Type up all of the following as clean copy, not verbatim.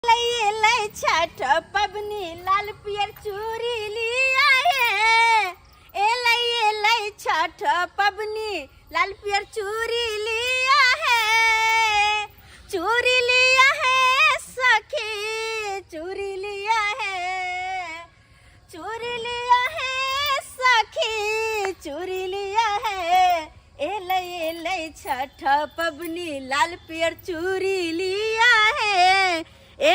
छठ पबनी लाल पियर चूड़ी लिया है। ए छठ पबनी लाल पियर चूड़ी लिया है। चूड़ी लिया है सखी, चूड़ी लिया है, चूड़ी लिया है सखी, चूड़ी लिया है। ए छठ पबनी लाल पियर चूड़ी लिया है। ए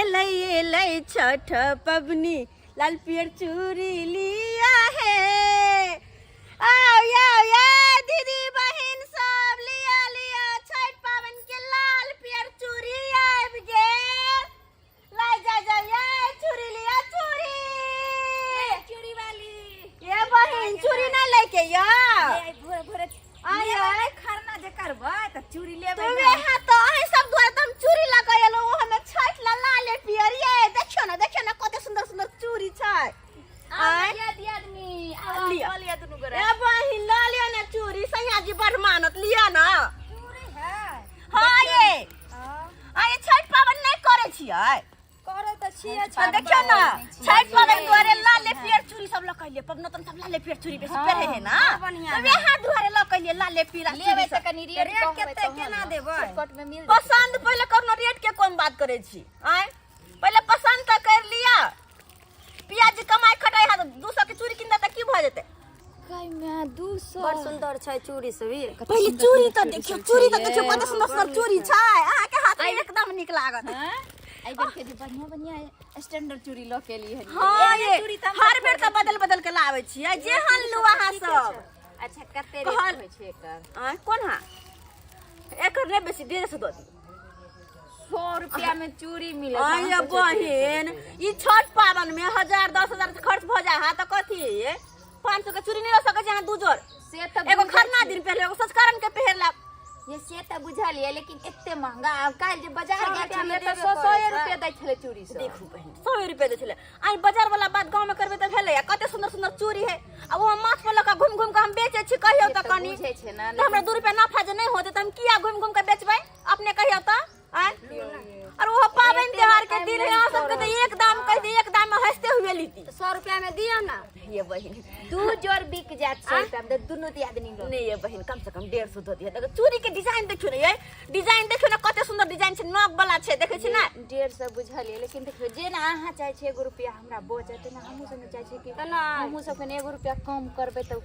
छठ पबनी लाल पियर चूड़ी लिया है। आओ या दीदी बहन सब लिया लिया छठ पावन के लाल पियर चूड़ी आब गेल। लाई जा ये चूड़ी लिया, चूड़ी वाली ये बहन चूड़ी ना लेके या भोरे आय खरना जे करबै त चूड़ी लेबै। तुम यहाँ तो अही सब द्वारा तुम चूड़ी लगायलो हमें छठ ला लाल पियर। ये देखियो ना कते सुंदर सुंदर चूड़ी छै। आय दियादनी लिया दुनु गोरा ए बहिन ला लिया ना चूड़ी, सैया जी बड़ मानत लिया ना। चूड़ी है हां ये आय छठ पावन नहीं करे छियै। करे त छियै छठ देखियो ना छठ पावन द्वारे लाल पियर चूड़ी सब लगाइले। पबन तन सब लाल पियर चूड़ी बेसी पहरे है ना, तो यहाँ द्वारे लगाइले लाल पियर लेबै त कनी रेट कते केना देबै? कट में मिल पसंद पहले करनो, रेट के कोन बात करे छी। आय पहले पसंद त कर लिया। पियाज कमाई खटाई हा 200 के चूड़ी किनदा त की भ जेते? कई में 200 बड़ सुंदर छै चूड़ी सब। पहले चूड़ी त देखियो, चूड़ी त देखियो कते सुंदर सुंदर चूड़ी छै। अहाँ के हाथ में एकदम निक लागत। आई बेर के बढ़िया स्टैंडर्ड चूड़ी ल के लिए है। हां ये हर बेर त बदल के लावे छियै जेहन लू अहाँ सब। अच्छा कते रेट होय छै एकर? आय कोन हा एकर ने बेसी 150 दो दी। 100 रुपया में चूड़ी मिले। आय बहन ई छठ पावन में 1000 10,000 खर्च भ जाय हा त कथी 500 के चूड़ी नहीं ल सकै छै अहाँ दू जोड़। से त एगो खरना दिन पहले एगो संस्करण के पहिरला। ये से त बुझलिए, लेकिन एते महंगा काल जे बाजार गेल छले त 100 रुपया दै छले चूड़ी सब। देखू बहन 100 रुपया दै छले। आई बाजार वाला बात गांव में करबे त भेले कते सुंदर सुंदर चूड़ी है। अब वो माथ पर लगा घूम घूम के हम बेचे छी कहियो त कनी बुझै छै ना, त हमरा 2 रुपया नफा जे नहीं होते त हम किया घूम घूम के बेचबै? अपने कहियो त आय और वो पावन त्योहार के दिन है यहाँ सब के तो एक दाम कह दे, एक दाम में हंसते हुए लीती। 100 रुपया में दिया ना। ये बहन दू जोड़ बिक जात छै त दुनु दियादनी लो। नहीं ये बहन कम से कम 150 दो दिया। देखो चूड़ी के डिजाइन देखियो ना, ये डिजाइन देखियो ना कते सुंदर डिजाइन छै, नग वाला छै देखे छी ना। 150 बुझलिए, लेकिन देखियो जे ना अहाँ चाहे छै 1 रुपया हमरा बचत ना, हमहु सब चाहे छै कि हमहु सब कने 1 रुपया कम करबै त।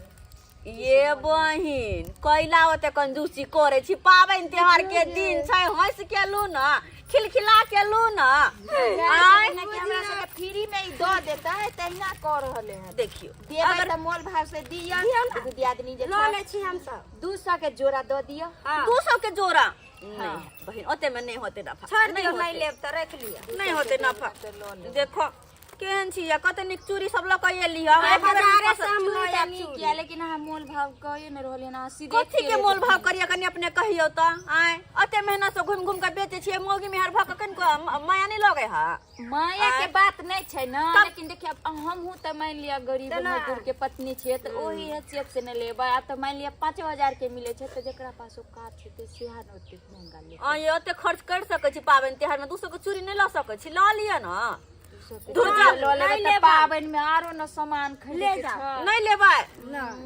ये बहिन कैला ओते कंजूसी करे छी। पावन त्योहार के दिन छै, हंस के लू ना, खिलखिला के लू ना। आय ना कि हमरा सब फ्री में ही द देता है तहिना क रहले हैं। देखियो देबै त मोल भाव से दिया ना दियादनी जे ल ले छी हम सब। 200 के जोड़ा द दियो। 200 के जोड़ा नहीं बहन ओते में नहीं होते नफा। छोड़ दियो, होते। नहीं लेब त रख लिया। नहीं होते नफा। देखो केहन छी या कते निक चूड़ी सब ल के एलिया। बाजारे से हम ल या नहीं किया, लेकिन हम मोल भाव कहियो न रहले ना, सीधे कथी के मोल भाव करिया कनी अपने कहियो त। आय अते मेहनत से घूम घूम के बेचे छिए, मोगी में हर भक कन को माया नहीं लगे हा। माया के बात नहीं छै ना, लेकिन देखिए हमहू त मान लिया गरीब मजदूर के पत्नी छै त ओही हैसियत से न लेबा। आ त मान लिया 5000 के मिले छै त जेकरा पास औकात छै त सेहा न ओते महंगा ले। ये ओते खर्च कर सकै छी पावन त्योहार में। 200 के चूड़ी नहीं ला सकै छी, ला लिया ना। लो लेबै त पावन में आरो न सामान खरीदे छै। नहीं लेबै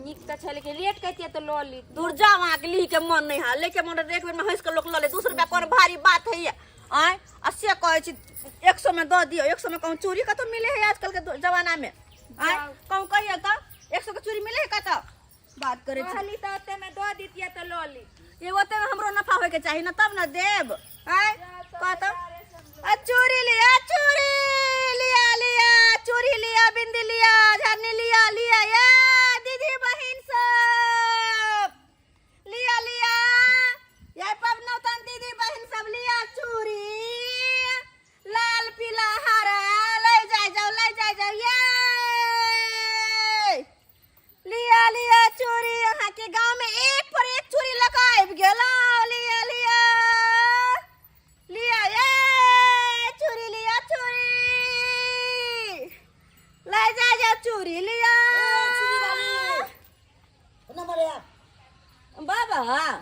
निक त छै, लेकिन रेट कहतिए त लो ली। दूर जा वहां के ली के मन नहीं है, लेके मन एक बेर में हंस के लोग ल ले। 200 रुपया कोन भारी बात है ये? आय 80 कहे छी 100 में द दियो। 100 में कहूं चूड़ी कतो मिले है आजकल के जमाना में? आय कहूं कहियो त 100 के चूड़ी मिले है कतो? बात करे छी कहली त ओते में द दितिए त लो ली। ये ओते में हमरो नफा होय के चाहिए ना, तब ना देब। आय कहतो चूड़ी लिया, चूड़ी लिया लिया, चूड़ी लिया, बिंदी लिया, झानी लिया लिया। ये दीदी बहन सब लिया लिया। ये पवनौतन दीदी बहन सब लिया चूड़ी लाल पीला हरा। ले जाओ ये लिया लिया चूड़ी। यहाँ के गांव में एक पर एक चूड़ी लगाए गेला। लिया लिया लिया ये चूड़ी लिया, चूड़ी ले जा चूड़ी लिया। बाबा हां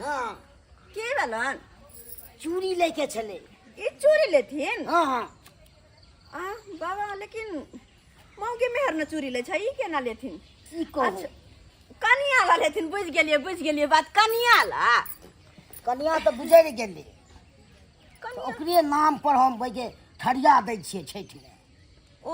की भेलन? चूड़ी लेके चले। ई चूड़ी लेथिन? हां लेकिन मौगी मेहर न चूड़ी ले छै ई केना लेथिन की कहू अच्छा कनिया ला लेथिन बुझ गेलिए बात कनिया ला कनिया तऽ गुजरि गेलै कनिया ओकरे नाम पर हम बैगे ठरिया दै छियै छठिमे। ओ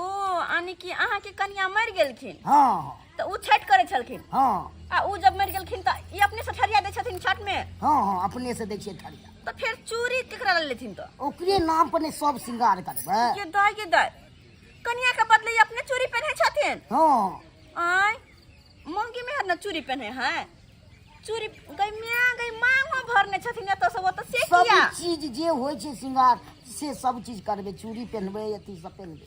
यानी कि अहाँ के कनिया मरि गेलखिन हाँ तो उ छठ करे छलखिन हाँ आ उ जब मरि गेलखिन त ई अपने से ठरिया दै छथिन छठ में हाँ हाँ अपने से दै छियै ठरिया। तो फिर चूड़ी केकरा ला लेथिन तो ओकरे नाम पर ने सब श्रृंगार करबै। ये दाय कनिया के बदले ई अपने चूड़ी पहने छथिन हाँ आय मौगी मेहर न चूड़ी पहने हैं चूड़ी गई मांगो भरने छथिन त सब त से सब किया चीज जे होइ छै श्रृंगार से सब चीज करबै। चूड़ी पहनबै अथी सब पहनबै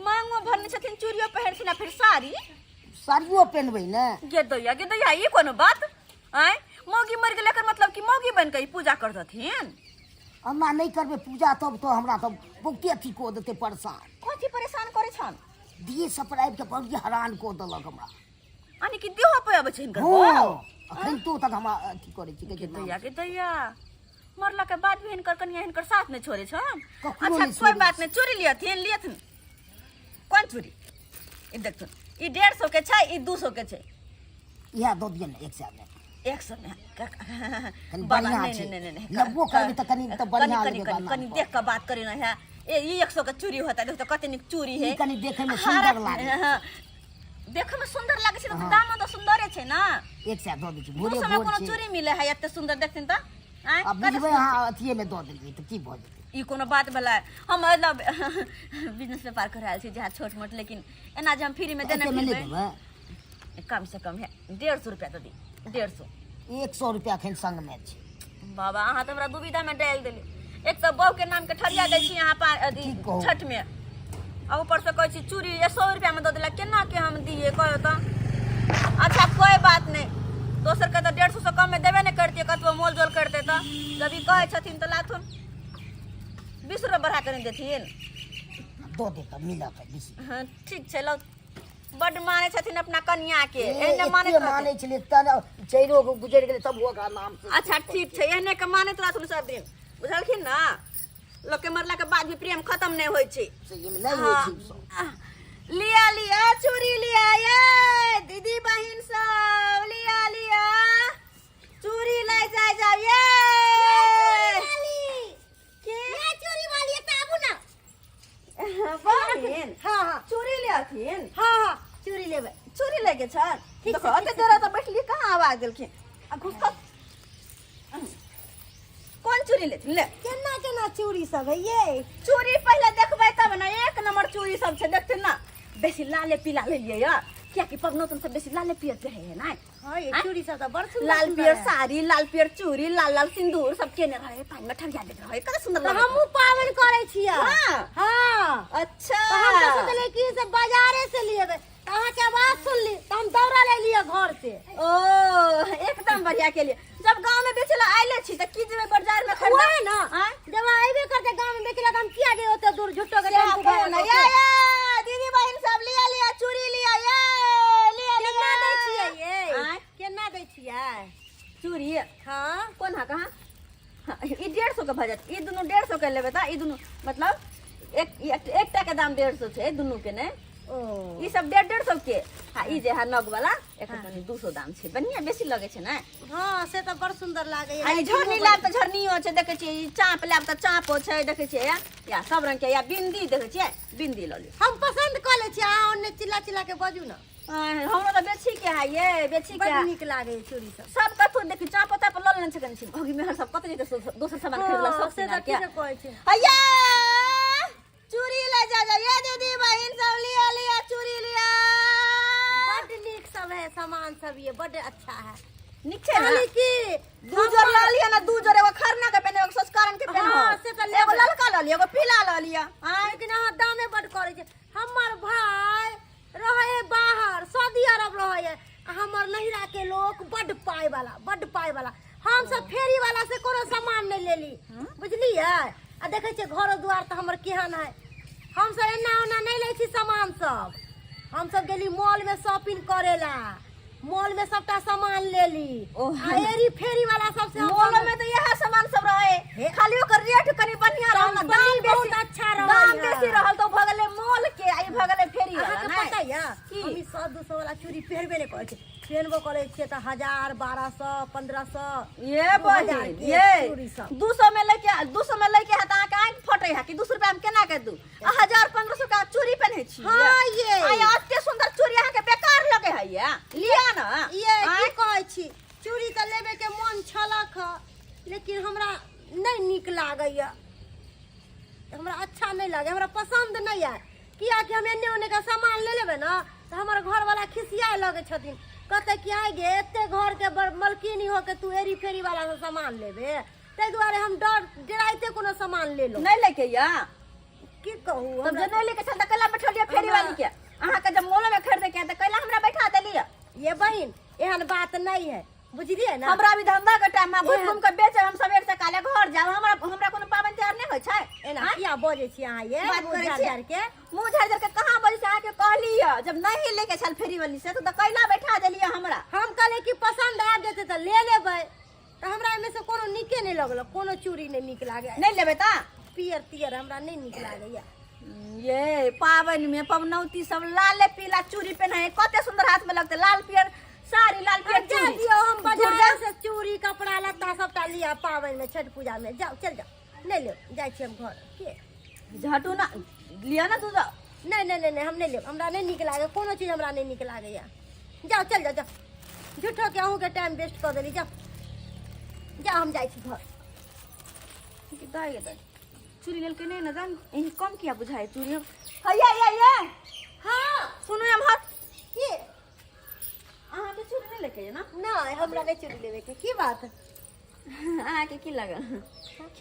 मांगो भरने छथिन चूड़ियो पहनथिन आ फिर साड़ी साड़ियो पहनबै ने। गे दैया ई कोनो बात आय मौगी मर गेल एकर मतलब कि मौगी बन के ई पूजा कर दथिन हमरा नहीं करबै पूजा तब तो हमरा तब बहुते अथी को देते परेशान। कथी परेशान करे छन दिए सब पर आबि के बड़ी हैरान को देलक हमरा। यानी कि देह पे आबै छै हिनकर हाँ अखन तो तक हमरा अथी करे छी गे दैया मरला के बाद भी हिनकर कनिया हिनकर साथ नहीं छोड़े छन। कखनो अच्छा नहीं कोई छोड़े बात नहीं चोरी लियथिन कौन चोरी ई देखथुन ई 150 के छै ई 200 के छै इहा दो दिए ने 100 में 100 में कनी बाबा बढ़िया नहीं छै। नहीं नहीं नब्बो करबै त कनी त बढ़िया कनी लगेगा कनी देख के बात करी ना है ई 100 के चूड़ी होता देख तो कते निक चूड़ी है ई कनी देखे में सुंदर लागे। देखे में सुंदर लागे छै त दाम तो सुंदरे छै ना 100 दो दी भोरे भोरे समय भोर कोनो छै। चूड़ी मिले है एते सुंदर देखथिन त आय अब बुझबै अहाँ अथिए में दो देलिए त की भ जेतै। ई कोनो बात भेलै हम मतलब बिजनेस व्यापार कर रहल छी जहाँ छोट मोट लेकिन एना जे हम फ्री में देने ऐसे में नहीं फिरबै देबै कम से कम है 150 रुपया तो दी 150 100 रुपया एखन संग में छै। बाबा अहाँ तो हमरा दुविधा में डाल देली एक तो बहू के नाम के ठरिया दै छी यहाँ की कहू? छठ में आ ऊपर से कहै छी चूड़ी 100 रुपया में दो देला केना के हम दिए कहो तो अच्छा कोई बात नहीं दोसर के तो 150 से कम में देबे नहीं करती कतबो मोल जोल करते तो जब ई कहे छथिन तो लाथुन 20 रुपया बढ़ा कर नहीं देथिन दो दे त मिलत बेसी। हाँ, ठीक छै लो बड माने छथिन अपना कन्या के एने एने माने माने छले त चैरो गुजरि गेलै तब ओकरा नाम से। अच्छा ठीक छै एने के माने तोरा तुम सब दिन बुझलखिन ना लोग के मरला के बाद भी प्रेम खत्म नहीं होय छै। सही में नहीं होइ छै सब। लिया चूड़ी लिया ये दीदी बहन सब लिया चूड़ी ले जाओ ये चोरी वाली ताबू ना बहन हाँ हाँ चूड़ी लियाथिन हाँ हाँ चोरी लेबै चूड़ी लेके छन ठीक देखो छै, अते देर तो बैठली कहाँ आवाज देलखिन आ घुस कौन चूड़ी लेथिन ले केना केना चोरी सब है ये चूड़ी पहले देखबै तब ना एक नंबर चूड़ी सब छै देखथिन ना बेसी लाले पीला ले लिए या क्या कि पगनोतन से बेसी लाले पियर रहे है ना हाँ ये चोरी सब तो बड़ सुंदर लाल सुंदर पियर है। साड़ी लाल पियर चूड़ी लाल लाल सिंदूर सब केने रहे पानी में ठगिया देत रहे कते सुंदर तो लगे हमहू पावन करे छियै हाँ। हाँ अच्छा तो हम तो सोचले कि से बाजारे से लेबै तो अहाँ के आवाज सुनली तो हम दौड़ा ले लिए घर से ओ एकदम बढ़िया के लिए जब गांव में बेचला आइले छी त की जेबै बाजार में खरीद वही ना जब आइबे करते गांव में बेचला तो हम किया गए ओते दूर झुट्टो के टेम्पू भाड़ा ना करके। या दीदी बहन सब लिया चूड़ी लिया केना दै छियै ये आँय? केना दै छियै चूड़ी हाँ कोन हा कहाँ हाँ, ई 150 के भजत ई दुनु 150 के लेबे त ई दुनु मतलब एकटा के दाम 150 छै दुनु के ने ओ ई सब 150 के हाँ ई जे है नग वाला एकर कनी 200 दाम छै बढ़िया बेसी लगे छै ना हाँ से तो बड़ सुंदर लागे आ ई झरनी लाब त झरनियो छै देखे छियै ई चाप लाब त चापो छै देखे छियै या सब रंग के या बिंदी देखे छियै बिंदी ल लियो हम पसंद कर ले छी अहाँ ओन्ने चिल्ला चिल्ला के बाजू ना हमरा त बेची के है ये बेची के बड़ है नीक लागे ये चोरी सब सब कथु देखि चाप ताप ल लेन छकन छी भगी में सब कत जेते दोसर सामान खरीदला सब से सिंगार तो के किसे कहै छै हैया चूड़ी ले जा ये दीदी बहन सब लिया चूड़ी लिया बड़ नीक सब है सामान सब ये बड़ अच्छा है नीक छै ना कहली कि दू जोर ला लिया ना दू जोर एगो खरना के पहने एगो संस्करण के पहने हाँ, से तो लेबै। एगो ललका ला लिया एगो पीला ला लिया लेकिन अहाँ दामे बड़ करे छै हमर भाई रहे बाहर सऊदी अरब रहे हमर नहिरा के लोग बड़ पाई वाला हम सब फेरी वाला से कोनो सामान नहीं लेली बुझलिए आ देखे छियै घर द्वार तो हमर केहन है हम सब एना ओना नहीं ले छी सामान सब हम सब गेली मॉल में शॉपिंग करेला मॉल में सबटा सामान लेली ओह। आ एरी फेरी वाला सबसे हम मॉल में तो यह सामान सब रहे खाली ओकर रेट कनी बढ़िया रहल ना कंपनी बहुत अच्छा रहल दाम है। बेसी रहल तो भगले मॉल के आई 100-200 वाला चूड़ी पहनबे नहीं करे पहनबो करे छे तो 1000 1200 1500 ये 2000 बहिन के ये चूड़ी सब 200 में लेके है त अहाँ के आंख फटे है कि 200 रुपया में केना के दू 1000-1500 का चूड़ी पहने छी हाँ, ये। आय अते सुंदर चूड़ी अहाँ के बेकार लगे है ये लिया ना ये की कहै छी चूड़ी तो लेबे के मन छलक ह लेकिन हमरा नहीं निक लागैया हमरा अच्छा नहीं लागे हमरा पसंद नहीं है किया कि हम एने ओने का सामान ले लेबे ना तो हमारे घर वाला खिसियाए लगे छथिन कहते कि आइ गे एते घर के मलकिनी हो के तू एरी फेरी वाला से सामान लेबे ते दुआरे हम डराइते कोनो सामान ले लो नहीं लेके या की कहू तब जे नहीं लेके चल त कला बैठलिए फेरी वाली के अहाँ के जब मोल में खरीदे के त कला हमरा बैठा देलिए ये बहन एहन बात नहीं है बुझलिए ना हमरा भी धंधा के टाइम में घूम घूम के बेचे हम सवेर से काले घर जाओ हमरा कोनो पाबन त्योहार नहीं होय छै एना किया बोले छी अहाँ ये बात मुँह करे झाड़ छी। झाड़ के मुंह झाड़ के कहां बजे से आके कहली जब नहीं लेके चल फेरी वाली से तो कैला बैठा देलिए हमरा हम कहले कि पसंद आ जेते तो ले लेबै तो हमरा में से कोनो निके नहीं लगल कोनो चूड़ी नहीं निक लागे नहीं लेबे ता पियर तियर हमरा नहीं निक लागैया ये पावन में पवनौती सब लाल पीला चूड़ी पहने कते सुंदर हाथ में लगते लाल पियर साड़ी लाल पियर जा चूड़ी दियो हम बाजार से चूड़ी कपड़ा लत्ता सबटा लिया पावन में छठ पूजा में जाओ चल जाओ नहीं ले जाय छी हम घर के झटू ना लिया ना तू जा नहीं नहीं नहीं नहीं, हम नहीं लेब हमरा नहीं निक लागे कोनो चीज हमरा नहीं निक लागैया जाओ चल जाओ जाओ झूठो के अहूँ के टाइम वेस्ट कर देली जाओ जाओ हम जाय छी घर कितना ये चूड़ी लेल के नहीं ना जान इन कम किया बुझाए चूड़ी हैया ये हाँ सुनो हम हट की अहाँ के चूड़ी नहीं लेके है ना नहीं हमरा नहीं चूड़ी लेवे के की बात अहाँ के की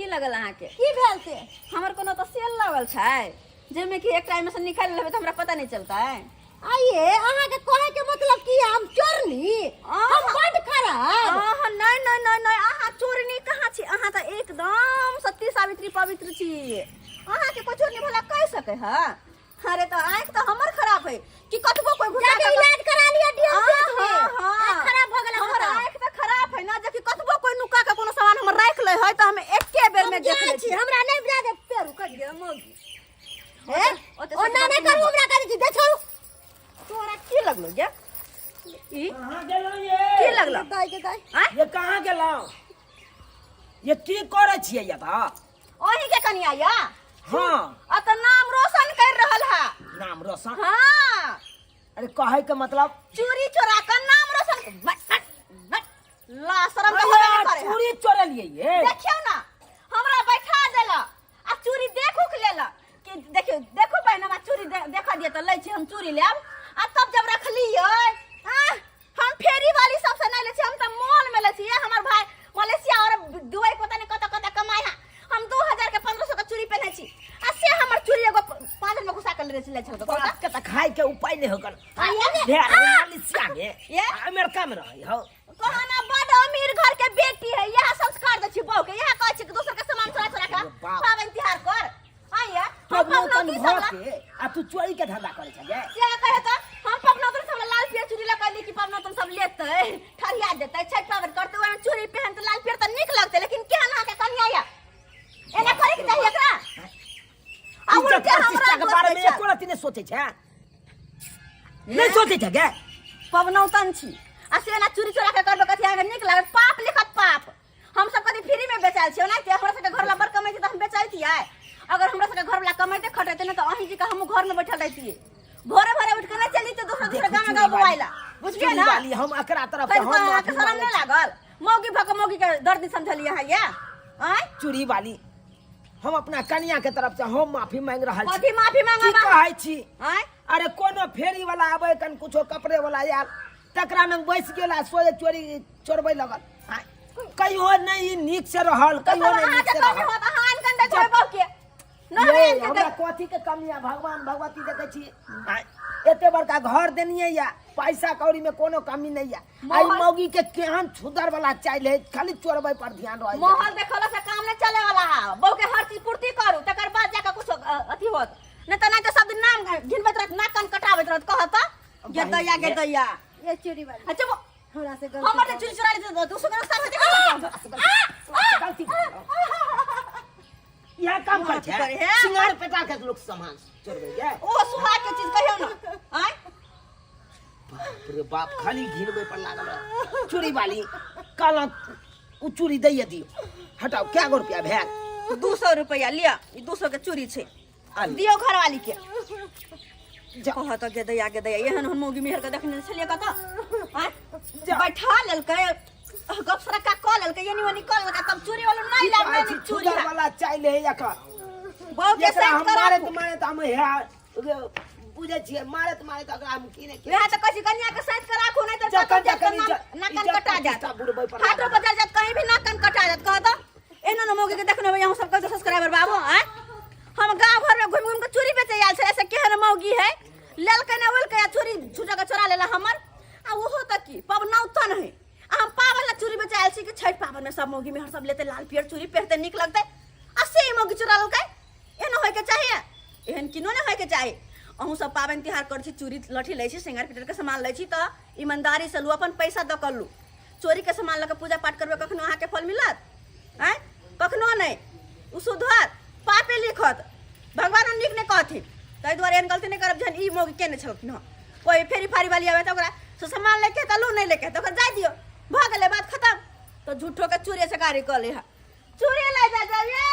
लगल अहाँ के की भेल से हमर कोनो तो सेल लगल छै जेमे कि एक टाइम में से निकाल लेबे तो हमरा पता नहीं चलता है आइए अहाँ के कहे के मतलब की हम चोरनी हम बड़ खराब नहीं नहीं नहीं नहीं अहाँ चोरनी कहाँ छी अहाँ तो एकदम सत्य सावित्री पवित्र छी अहाँ के कुछ नहीं भला कह सके है अरे तो आँख तो हमर खराब है कि कतबो कोई घुसा जाके इलाज करा लिया डीएमसी में हाँ खराब हो गेल हमर आँख तो खराब है ना जे कि कतबो कोई नुका के कोनो सामान हमर राख ले है तो हम एके बेर में देख ले छी हमरा नहीं बुझा दे पेरू कट गया मोगी हैं ओ ना नहीं करू हमरा कर दी देखो तोरा की लगलो गे ई कहाँ गेलौ ये की लगलो दाई के दाई हैं ये कहाँ गेलौ ये की करे छियै ये बा ओही के कनिया या हाँ आ तो नाम रोशन कर रहल है नाम रोशन हाँ अरे कहे के मतलब चोरी चोरा कर नाम रोशन ला शरम तो होबे न करे है। चोरी चोरलिए ये देखियो ना हमरा बैठा देला आ चूड़ी देखो के लेला कि देखो बहनवा चूड़ी देखा दिए तो लै छी हम चूड़ी लेब आ तब जब रखलिए हम फेरी वाली सबसे नहीं ले छी हम तो मॉल में ले छी हमर भाई मलेशिया और दुबई पता नहीं कत कमाई है हम 2000 के 1500 का चूड़ी पहने छी आ से हमर चूड़ी एगो 5 में घुसा कर ले छी तो बात के त खाए के उपाय नहीं होगल आइए ने ढेर मलेशिया में ये अमेरिका में रही हो कहना बड़ अमीर घर के बेटी है यह संस्कार दे छी बहू के यह कहै छी कि दूसर के सामान चोरा चोरा के बाप। पावन त्योहार कर आइए पवनौतन भर के आ तू चोरी के धंधा करे छे क्या कहे तो हम पवनौतन सब लाल पियर चूड़ी लगा ली कि पवनौतन सब लेते ठरिया देते छठ पावन करते ओए चूड़ी पहन तो लाल पियर तो निक लगते लेकिन क्या ना के कनिया या एना करे के चाहिए एकरा आ इज्जत उल्टे प्रतिष्ठा के बारे में हमरा एको रति नहीं सोचे छे नहीं सोचे छे गे पवनौतन छी आ से ना चूड़ी चोरा के करबे कथि आगे निक लागत पाप लिखत पाप हम सब कभी फ्री में बेचाल छी ओना हमरा सबके घर ला बर कमाई त हम बेचाइती है अगर हमरा सबके घर ला कमाइते खटैते न त अहीं जी का हम घर में बैठल रहती भोरे भोरे उठ के ना चली तो दूसरा गांव में गाँव बुआइला बुझिए ना वाली हम एकरा तरफ से हम माफी शरम नहीं लागल मौगी भक मौगी के दर्द समझलिए है ये आय चूड़ी वाली हम अपना कन्या के तरफ से हम माफी मांग रहल छी कथी माफी की मांगबा कहै छी आय अरे कोनो फेरी वाला आबे कन कुछो कपड़े वाला यार तकरा में बैस गेला सोए चोरी चोरबै लगल आय, कहियो नहीं नीक से रहल तो कहियो नहीं अहाँ नीक के से कमी रहल होत अहाँ अनकंडे छोड़ के न ये हम हमरा कथी के कमी है भगवान भगवती देखे छी आय, एते बड़का घर देनिए या पैसा कौड़ी में कोनो कमी नहीं है आई मौगी के केहन छुदर वाला चाइल है खाली चोरबै पर ध्यान रहे मोहल देखला से काम नहीं चले वाला है बहू के हर चीज पूर्ति करू तकर बाद जाके कुछ अथी होत नहीं तो सब दिन नाम गिनबैत रहत नाक कान कटाबैत रहत कहत गे दैया ये चूड़ी वाली अच्छा वो हमरा से हमर गलती चूड़ी चुरा ले दूसरा के नुकसान होते गलती यह काम कर छे करे है। सिंगार पेटा के लोग सामान चोरबै गे ओ सुहा के चीज कहियो ना आय बाप रे बाप खाली घिनबे पर लागल है। चूड़ी वाली काला उ चूड़ी दैए दियो हटाओ क्या गो रुपया भेल 200 रुपया लिया, ई 200 के चूड़ी छे, आली। दियो घरवाली के। जा कहत के दैया एहन हम मौगी मेहर के देखने छलिए कत जा। बैठा लेलकै गप सरका क लेलकै यानी वनी क लेलकै तब चूड़ी वाला नहीं लागलै नी चूड़ी छुदर वाला चाइले है एकर बहुत के एकरा सेट हम करा मारे त हम है बुझे छिए मारे त एकरा हम की नहीं वह त कहै कन्या के साइड के राखू नहीं त जखन जखन जखन नाकन कटा जात बुढ़बे पर हाथों बदल जात कहीं भी नाकन कटा जात कहत एनो न मौगी के देखने में हम सब कहते सब्सक्राइबर बाबू हैं हम गांव भर में घूम घूम के चूड़ी बेचे आयल छे ऐसे केहन मौगी है लेलकै न उलकै चूड़ी छुटा के चोरा लेला हमर आ ओहो त की पवनौतन है हम पावन ला चूड़ी बेचे आयल छी कि छठ पावन में सब मौगी में हर सब लेते लाल पियर चूड़ी पहनते निक लगते असे ही मौगी चोरा लेलकै एनो होय के चाहिए एहन किनो ने होय के चाहिए अहूँ सब पावन तिहार कर छी चूड़ी लठी लै छी सिंगार पीटर के सामान लै छी त ईमानदारी से लू अपन पैसा द कर लू चोरी के सामान लके पूजा पाठ करबे कखनो अहाँ के फल मिलत हैं कखनो नहीं उ सुधर पापे लिखत भगवान नीक ने कहथिन ताहि दुआरे एहन गलती नहीं करब जहन ई मौगी केने छलखिन हँ कोई फेरी फारी वाली आवे त ओकरा से सामान लेके त लू नहीं लेके त ओकरा जाय दियो भ गेलै बात खत्म तो झूठो के चूड़ी से गाड़ी क ले हा चूड़ी ले जा जाइए